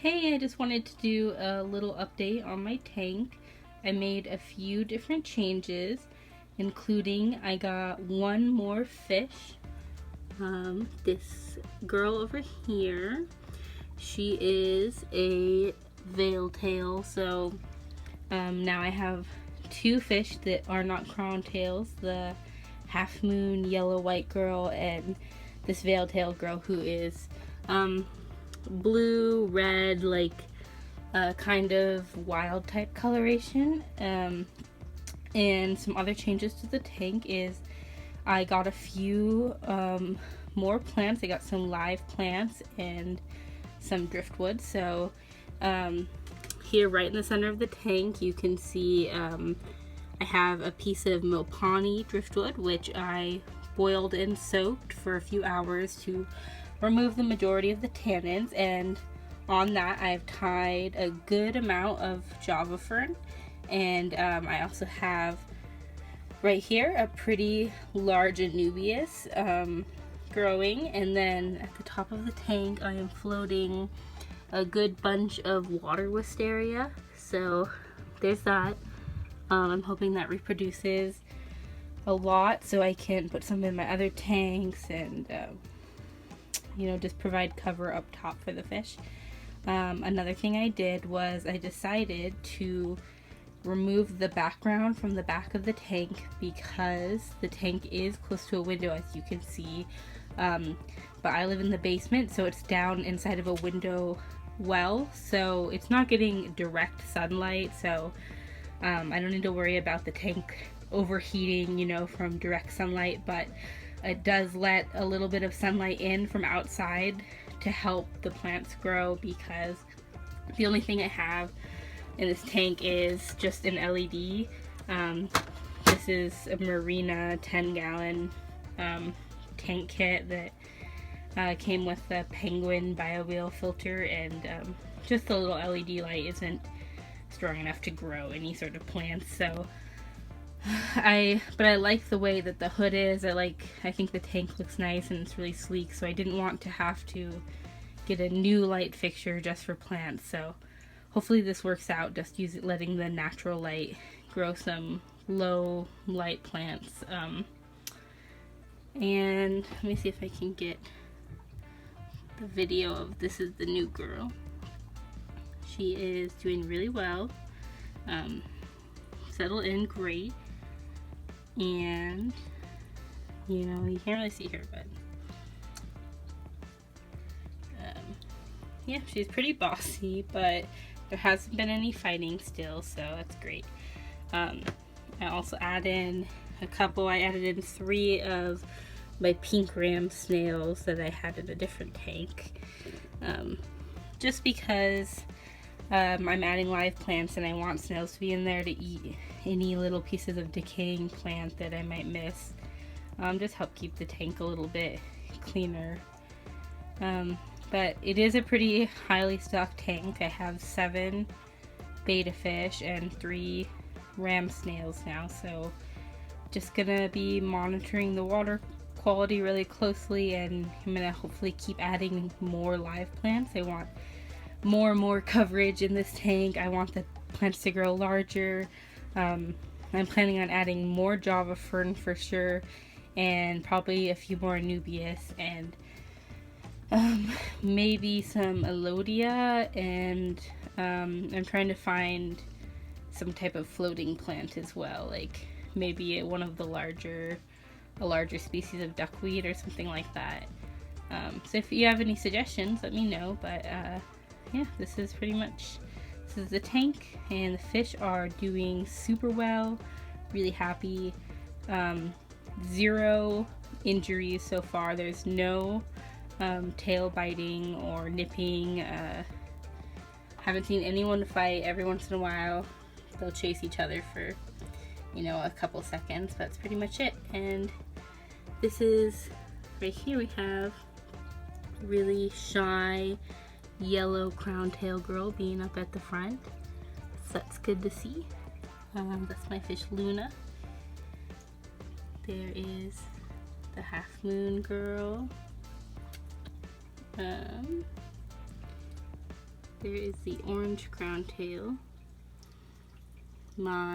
Hey, I just wanted to do a little update on my tank. I made a few different changes, including I got one more fish. This girl over here, she is a veil tail, so now I have two fish that are not crown tails, the half moon yellow white girl and this veil tail girl who is blue, red, like kind of wild type coloration. And some other changes to the tank is I got a few more plants. I got some live plants and some driftwood. So here right in the center of the tank you can see I have a piece of Mopani driftwood, which I boiled and soaked for a few hours to remove the majority of the tannins, and on that I've tied a good amount of Java fern, and I also have right here a pretty large Anubias growing, and then at the top of the tank I am floating a good bunch of water wisteria, so there's that. I'm hoping that reproduces a lot so I can put some in my other tanks and just provide cover up top for the fish. Another thing I did was I decided to remove the background from the back of the tank because the tank is close to a window, as you can see, but I live in the basement, so it's down inside of a window well, so it's not getting direct sunlight, so I don't need to worry about the tank overheating, from direct sunlight, but it does let a little bit of sunlight in from outside to help the plants grow, because the only thing I have in this tank is just an LED. This is a Marina 10-gallon tank kit that came with the Penguin BioWheel filter, and just the little LED light isn't strong enough to grow any sort of plants, so I like the way that the hood is. I think the tank looks nice and it's really sleek, so I didn't want to have to get a new light fixture just for plants, so hopefully this works out, just letting the natural light grow some low light plants. And let me see if I can get the video of this is the new girl. She is doing really well, settled in great, and you can't really see her, but yeah, she's pretty bossy, but there hasn't been any fighting still, so that's great. I also I added in 3 of my pink ram snails that I had in a different tank, just because I'm adding live plants and I want snails to be in there to eat any little pieces of decaying plant that I might miss. Just help keep the tank a little bit cleaner. But it is a pretty highly stocked tank. I have 7 betta fish and 3 ram snails now, so just gonna be monitoring the water quality really closely, and I'm gonna hopefully keep adding more live plants. I want more and more coverage in this tank. I want the plants to grow larger. I'm planning on adding more Java fern for sure, and probably a few more Anubias, and maybe some Elodia, and I'm trying to find some type of floating plant as well, like maybe a larger species of duckweed or something like that. So if you have any suggestions, let me know, but yeah, this is the tank, and the fish are doing super well, really happy. 0 injuries so far. There's no tail biting or nipping. Haven't seen anyone fight. Every once in a while they'll chase each other for a couple seconds, but that's pretty much it. And this is right here, we have really shy yellow crown tail girl being up at the front, so that's good to see. That's my fish Luna. There is the half moon girl. there is the orange crown tail. My